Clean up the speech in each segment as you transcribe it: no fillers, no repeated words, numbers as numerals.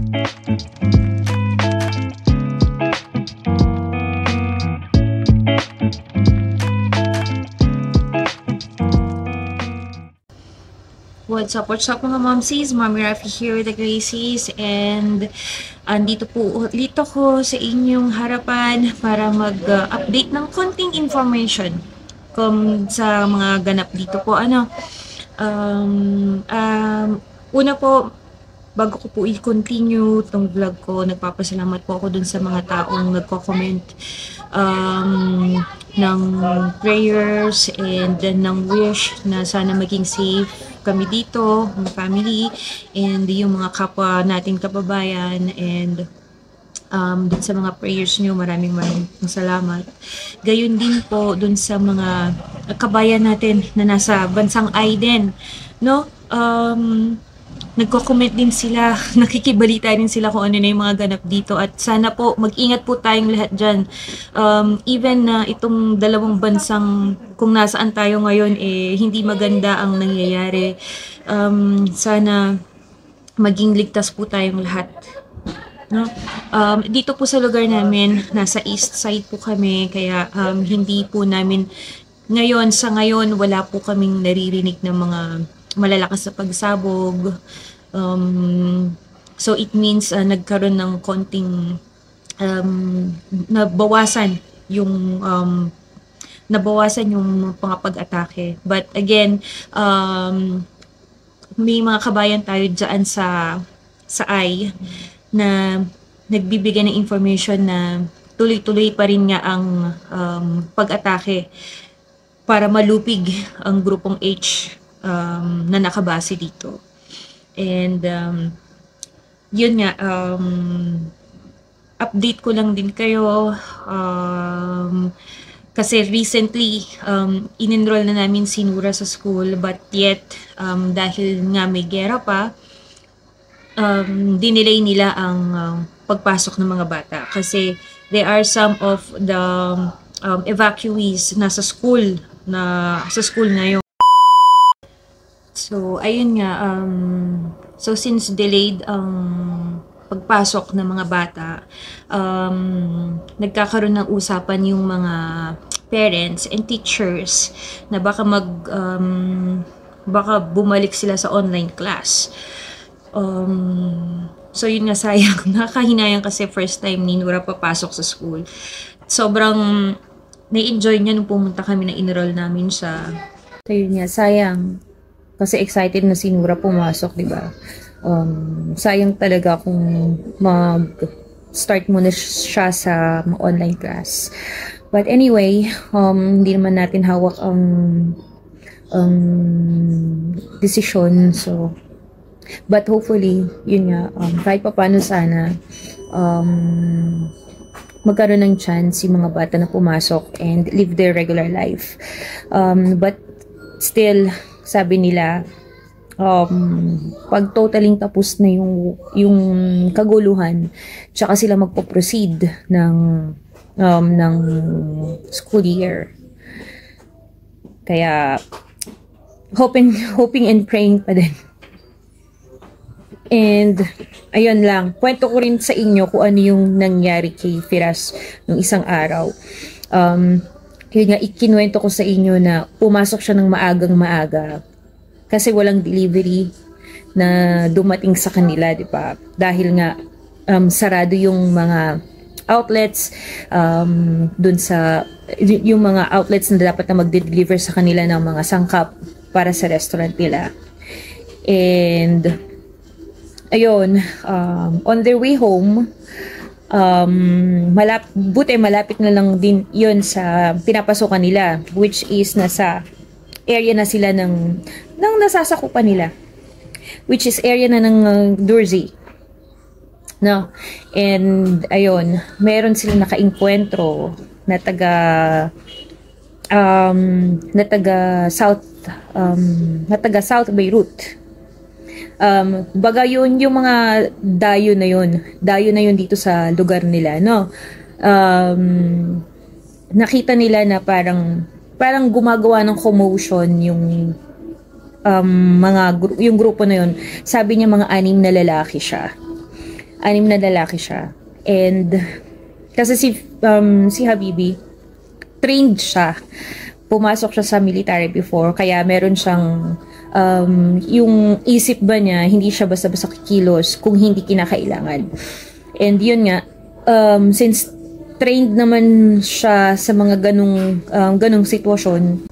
What's up mga momsies? Mommy Rafi here with the Gracies, and andito po ulit ako sa inyong harapan para mag-update ng konting information sa mga ganap dito po. Una po, bago ko po i-continue tong vlog ko, nagpapasalamat po ako dun sa mga taong nagko-comment ng prayers and ng wish na sana maging safe kami dito, mga family, and yung mga kapwa natin kababayan, and dun sa mga prayers nyo, maraming salamat. Gayon din po dun sa mga kabayan natin na nasa bansang Aiden, no? Nagko-comment din sila, nakikibalita din sila kung ano na yung mga ganap dito, at sana po mag-ingat po tayong lahat dyan. Even na itong dalawang bansang kung nasaan tayo ngayon hindi maganda ang nangyayari, sana maging ligtas po tayong lahat, no? Dito po sa lugar namin, nasa east side po kami, kaya hindi po namin sa ngayon wala po kaming naririnig ng mga malalakas na pagsabog. So it means nagkaroon ng konting nabawasan yung mga pag-atake. But again, may mga kabayan tayo dyan sa AI na nagbibigay ng information na tuloy-tuloy pa rin nga ang pag-atake para malupig ang grupong H na nakabase dito. And yun nga, update ko lang din kayo, kasi recently in-enroll na namin si Nura sa school, but yet dahil nga may gera pa, dinelay nila ang pagpasok ng mga bata kasi there are some of the evacuees sa school ngayon. So, ayun nga, so since delayed ang pagpasok ng mga bata, nagkakaroon ng usapan yung mga parents and teachers na baka bumalik sila sa online class. So, yun nga, sayang. Nakakahinayang kasi first time ni Nura papasok sa school. Sobrang na-enjoy niya nung pumunta kami na enroll namin siya. So, yun nga, sayang. Kasi excited na si Nura pumasok, di ba? Sayang talaga kung mag-start muna siya sa online class. But anyway, hindi naman natin hawak ang decision. So, but hopefully, yun nga, kahit pa paano sana, magkaroon ng chance yung mga bata na pumasok and live their regular life. But still, sabi nila, pag totaling tapos na yung kaguluhan, tsaka sila magpo-proceed ng school year. Kaya hoping and praying pa din. And ayun lang, kwento ko rin sa inyo kung ano yung nangyari kay Firas nung isang araw. Yun nga, ikinuwento ko sa inyo na pumasok siya ng maagang-maaga kasi walang delivery na dumating sa kanila, di ba? Dahil nga sarado yung mga outlets, dun sa yung mga outlets na dapat na mag-deliver sa kanila ng mga sangkap para sa restaurant nila. And ayun, on their way home, malapit na lang din yun sa pinapasokan nila, which is nasa area na sila ng nasasakupan nila, which is area na ng Dursey, no? And ayun, meron silang naka-encuentro na taga South Beirut. Baga yun yung mga dayo na yun dito sa lugar nila, no? Nakita nila na parang gumagawa ng commotion yung yung grupo na yun. Sabi niya mga 6 na lalaki siya. Anim na lalaki siya. And kasi si Habibi, trained siya. Pumasok siya sa military before, kaya meron siyang yung isip ba niya, hindi siya basta-basta kikilos kung hindi kinakailangan. And yun nga, since trained naman siya sa mga ganong sitwasyon,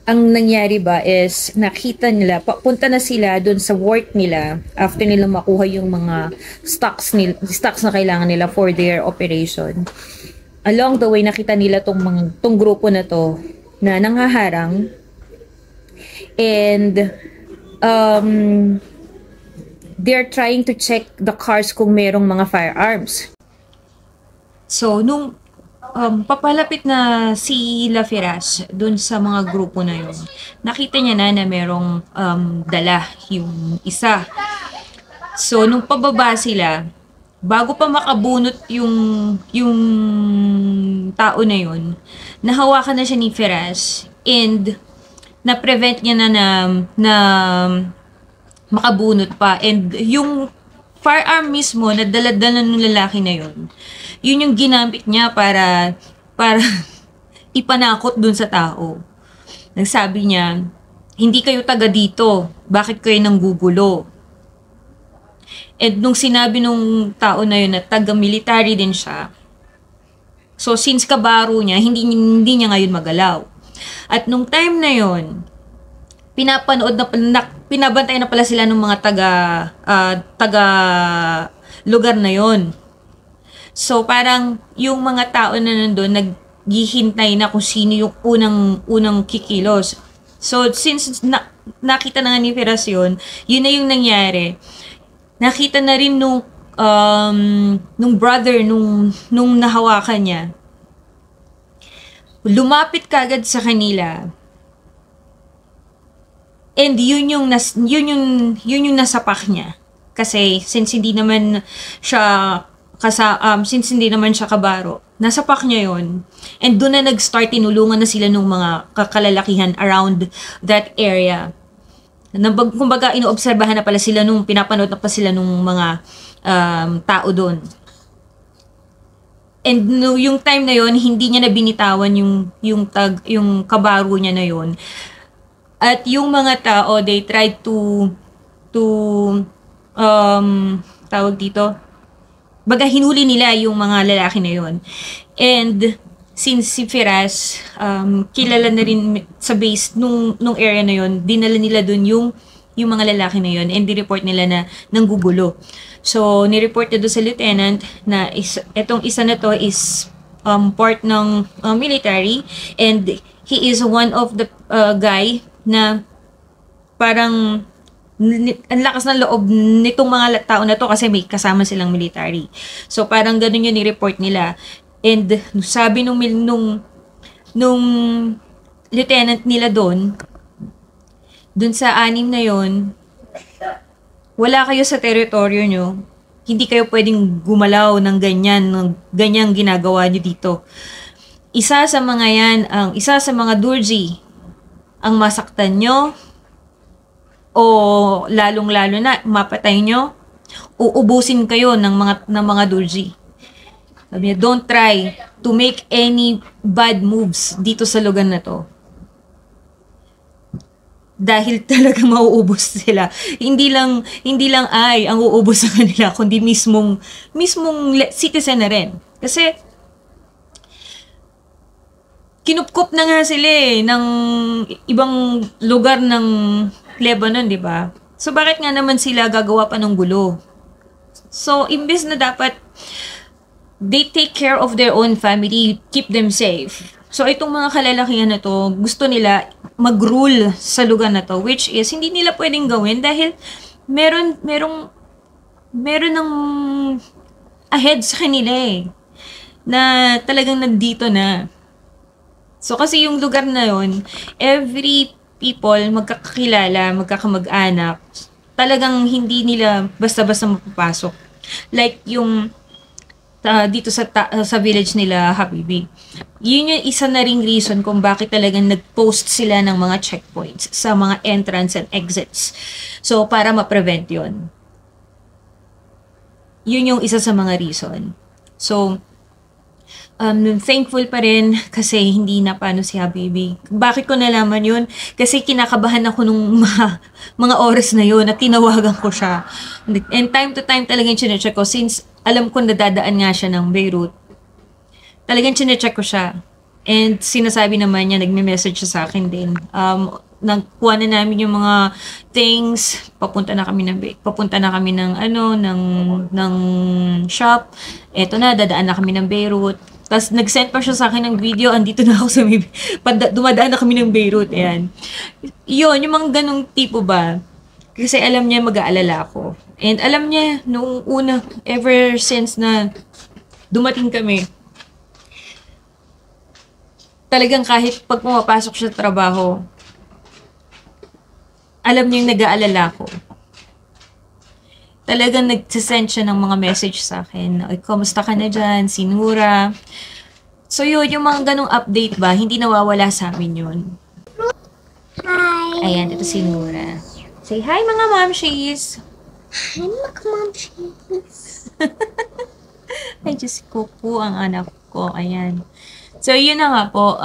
ang nangyari ba is nakita nila, papunta na sila doon sa work nila after nila makuha yung mga stocks na kailangan nila for their operation. Along the way, nakita nila tong grupo na to na nanghaharang, and they're trying to check the cars kung merong mga firearms. So, nung papalapit na si Lafiras dun sa mga grupo na yun, nakita niya na merong dala yung isa. So, nung pababa sila, bago pa makabunot yung tao na yun, nahawakan na siya ni Firas, and na-prevent niya na makabunot pa. And yung firearm mismo na dala-dala ng lalaki na yun yung ginamit niya para ipanakot dun sa tao. Nagsabi niya, hindi kayo taga dito, bakit kayo nanggugulo? And nung sinabi nung tao na yun na taga-military din siya, so since kabaro niya, hindi niya ngayon magalaw. At nung time na yun, pinabantay na pala sila ng mga taga lugar na yon. So parang yung mga tao na nandoon naghihintay na kung sino yung unang kikilos. So since nakita na nga ni Firas yun na yung nangyari. Nakita na rin nung brother nung nahawakan niya. Lumapit kagad sa kanila. And yun yung nasapak niya. Kasi since hindi naman siya kabaro, nasapak niya yun. And doon na nag-start, tinulungan na sila ng mga kakalalakihan around that area. Kumbaga, inoobserbahan na pala sila pinapanood na pa sila nung mga tao doon. And yung time na yon, hindi niya na binitawan yung kabaro niya na yon. At yung mga tao, they tried to tawag dito, baga hinuli nila yung mga lalaki na yon. And since si Firas kilala na rin sa base nung area na yon, dinala nila dun yung mga lalaki na yon, and di-report nila na nanggugulo. So ni-report na doon sa lieutenant na etong isa na to is part ng military, and he is one of the guy na parang ang lakas ng loob nitong mga tao na to kasi may kasama silang military. So parang ganun yung ni-report nila. And sabi nung lieutenant nila doon sa anim na yon, wala kayo sa teritoryo nyo, hindi kayo pwedeng gumalaw ng ganyang ginagawa nyo dito. Isa sa mga Durji ang masaktan nyo, o lalong-lalo na mapatay nyo, uubusin kayo ng mga Durji. Sabi niya, don't try to make any bad moves dito sa lugar na to. Dahil talaga mauubos sila. Hindi lang ang uubos sa kanila, kundi mismong citizen na rin. Kasi kinupkup na nga sila ng ibang lugar ng Lebanon, di ba? So, bakit nga naman sila gagawa pa ng gulo? So, imbes na dapat they take care of their own family, keep them safe. So, itong mga kalalakihan na to, gusto nila mag-rule sa lugar na to, which is, hindi nila pwedeng gawin dahil meron ng ahead sa kanila na talagang nandito na. So, kasi yung lugar na yon, every people, magkakakilala, magkakamag-anak, talagang hindi nila basta-basta mapapasok. Like yung dito sa village nila, Habibi. Yun yung isa na ring reason kung bakit talagang nag-post sila ng mga checkpoints sa mga entrance and exits. So, para ma-prevent yun. yun yung isa sa mga reason. So, thankful pa rin kasi hindi na paano si Habibi. Bakit ko nalaman yun? Kasi kinakabahan ako nung mga oras na yun at tinawagan ko siya. And time to time talagang chinecheck ko since alam ko nadadaan nga siya ng Beirut. Talagang chinecheck ko siya. And sinasabi naman niya, nagme-message siya sa akin din. Nagkuha na namin yung mga things, papunta na kami ng ng shop. Eto na, dadaan na kami ng Beirut. Tapos nag-send pa siya sa akin ng video, andito na ako sa dumadaan na kami ng Beirut. Ayan. Yun, yung mga ganong tipo ba? Kasi alam niya mag-aalala ako. And alam niya, nung una, ever since na dumating kami, talagang kahit pag pumapasok siya sa trabaho, alam niya yung nag-aalala ko. Talagang nagsisend siya ng mga message sa akin. Ay, kamusta ka na dyan? Sinura. So yun, yung mga ganong update ba, hindi nawawala sa amin yun. Hi. Ayan, ito si Nura. Say hi mga momshies! Hi, mga momshies. Ay, Diyos ko po ang anak ko. Ayan. So, yun na nga po.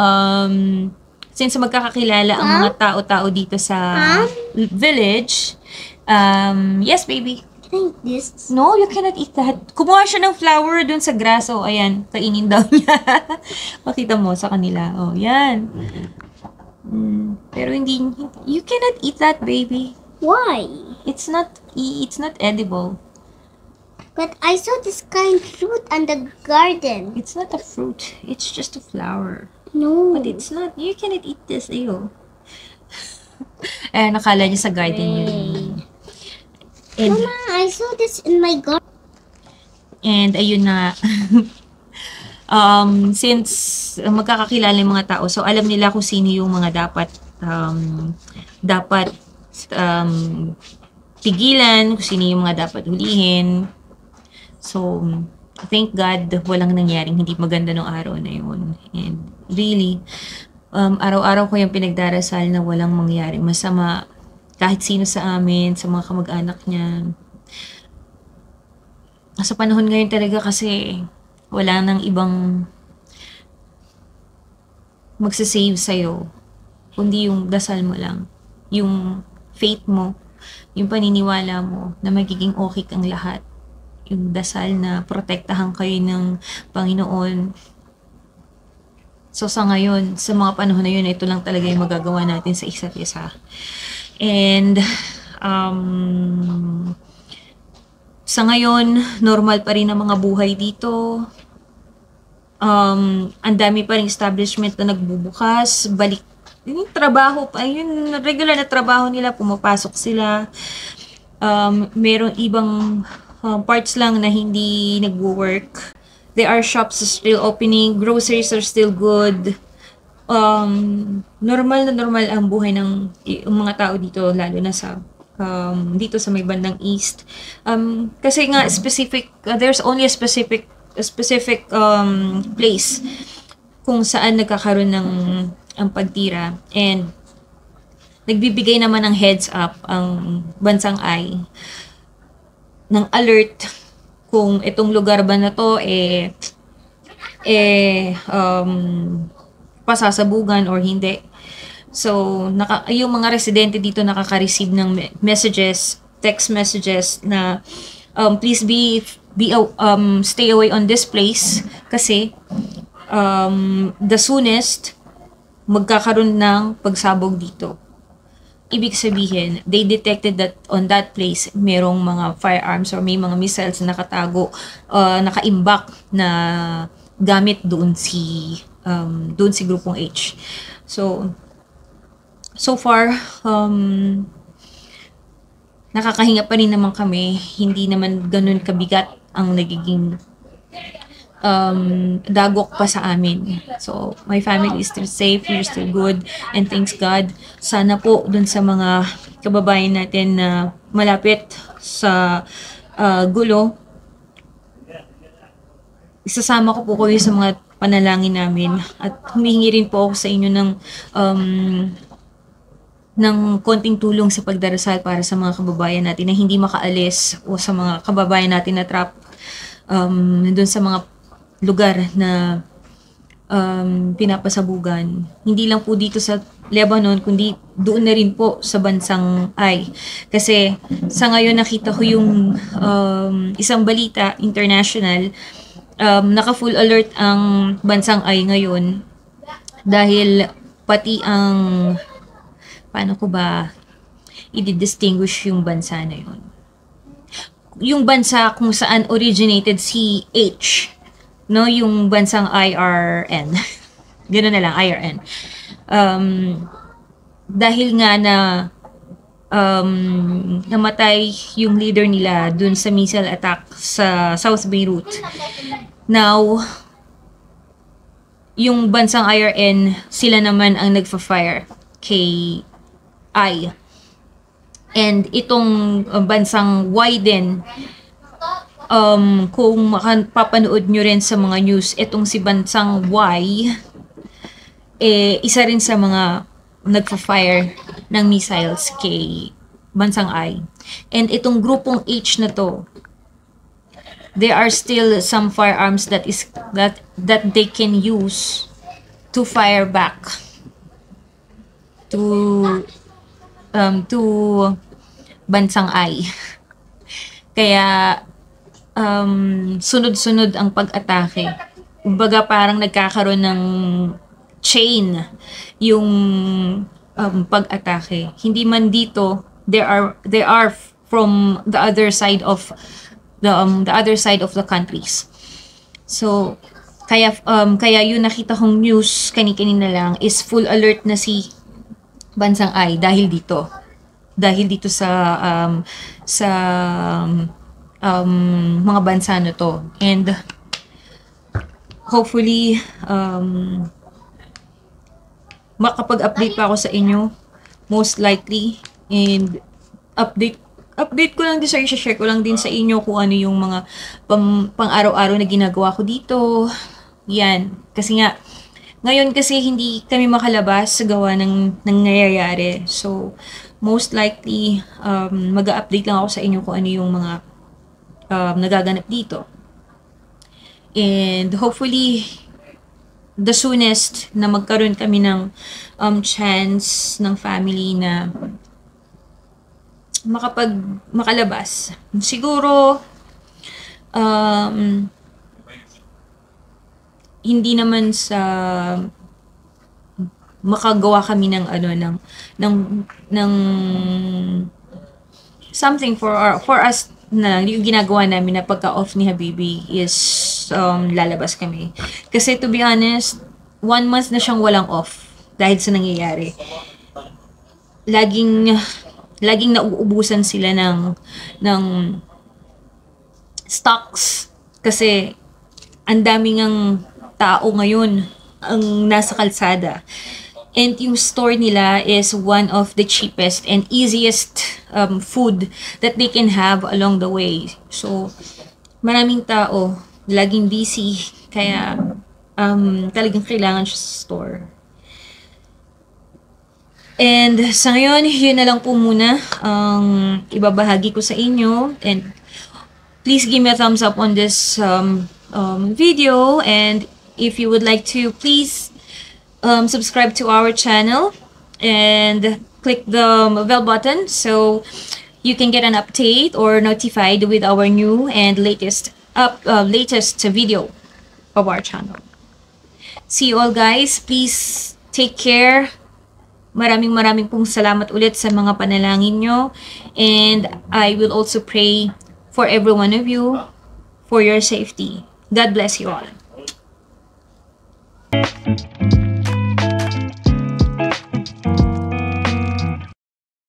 Since magkakakilala ang mga tao-tao dito sa village. Yes, baby. Can I eat this? No, you cannot eat that. Kumuha siya ng flour dun sa grass. Oh, ayan. Kainin daw niya. Makita mo sa kanila. Oh, yan. Pero hindi, you cannot eat that, baby. Why? It's not edible. But I saw this kind of fruit on the garden. It's not a fruit. It's just a flower. No. But it's not. You cannot eat this. Ew. Nakala niya sa garden yun. And, Mama, I saw this in my garden. and ayun na. Since magkakakilala yung mga tao, so alam nila kung sino yung mga dapat pigilan, kung sino yung mga dapat hulihin. So, thank God, walang nangyaring hindi maganda nung araw na yun. And really, araw-araw ko yung pinagdarasal na walang mangyaring masama kahit sino sa amin, sa mga kamag-anak niya. Sa panahon ngayon talaga kasi wala nang ibang magsasave sa'yo, kundi yung dasal mo lang, yung faith mo, yung paniniwala mo na magiging okay kang lahat. Yung dasal na protektahan kayo ng Panginoon. So sa ngayon, sa mga panahon na yun, ito lang talaga yung magagawa natin sa isa't isa. And sa ngayon, normal pa rin ang mga buhay dito. Ang dami pa rin establishment na nagbubukas, balik yung trabaho pa, yung regular na trabaho nila, pumapasok sila. Merong ibang parts lang na hindi nagwo-work. There are shops still opening, groceries are still good. Normal na normal ang buhay ng mga tao dito, lalo na sa dito sa may bandang east. Kasi nga specific, there's only a specific place kung saan nagkakaroon ng ang pagtira, and nagbibigay naman ng heads up ang bansang ay ng alert kung itong lugar ba na to pasasabugan or hindi. So yung mga residente dito nakaka-receive ng messages, text messages na please stay away on this place kasi the soonest magkakaroon ng pagsabog dito. Ibig sabihin, they detected that on that place, merong mga firearms or may mga missiles na nakatago, nakaimbak na gamit doon si Grupong H. So far, nakakahinga pa rin naman kami. Hindi naman ganun kabigat ang nagiging dagok pa sa amin. So, my family is still safe, we're still good, and thanks God. Sana po dun sa mga kababayan natin na malapit sa gulo, isasama ko po kayo sa mga panalangin namin at humihingi rin po ako sa inyo ng konting tulong sa pagdarasal para sa mga kababayan natin na hindi makaalis o sa mga kababayan natin na dun sa mga lugar na pinapasabugan. Hindi lang po dito sa Lebanon, kundi doon na rin po sa bansang Ai. Kasi sa ngayon nakita ko yung isang balita international, naka-full alert ang bansang Ai ngayon dahil pati ang, paano ko ba i-distinguish yung bansa na yun? Yung bansa kung saan originated si H, no, yung bansang IRN. Ganoon na lang, IRN. Dahil nga na namatay yung leader nila dun sa missile attack sa South Beirut. Now, yung bansang IRN, sila naman ang nagfa-fire kay I. And itong bansang Y din, kung makapapanood nyo rin sa mga news, itong si bansang Y, isa rin sa mga nagfa-fire ng missiles kay bansang I. And itong grupong H na to, there are still some firearms that they can use to fire back to bansang I. Kaya sunod-sunod ang pag-atake. Kumbaga parang nagkakaroon ng chain yung pag-atake. Hindi man dito, there are from the other side of the countries. So kaya yun nakita kong news kanina lang is full alert na si bansang I dahil dito sa mga bansa na to. And hopefully makapag-update pa ako sa inyo, most likely. And update ko lang din sa share ko lang din sa inyo kung ano yung mga pang-araw-araw na ginagawa ko dito. Yan. Kasi nga, ngayon kasi hindi kami makalabas sa gawa ng nangyayari. So, most likely, mag-update lang ako sa inyo kung ano yung mga nagaganap dito. And hopefully, the soonest na magkaroon kami ng chance ng family na makalabas. Siguro hindi naman sa makagawa kami ng something for us na yung ginagawa namin na pagka-off ni Habibi is lalabas kami. Kasi to be honest, 1 month na siyang walang off dahil sa nangyayari. Laging nauubusan sila ng stocks kasi ang daming ang tao ngayon ang nasa kalsada. And yung store nila is one of the cheapest and easiest food that they can have along the way. So, maraming tao, laging busy, kaya talagang kailangan siya sa store. And sa ngayon, yun na lang po muna ang ibabahagi ko sa inyo. And please give me a thumbs up on this video. And if you would like to, please subscribe to our channel and click the bell button so you can get an update or notified with our new and latest video of our channel. See you all, guys. Please take care. Maraming pong salamat ulit sa mga panalangin nyo. And I will also pray for every one of you for your safety. God bless you all.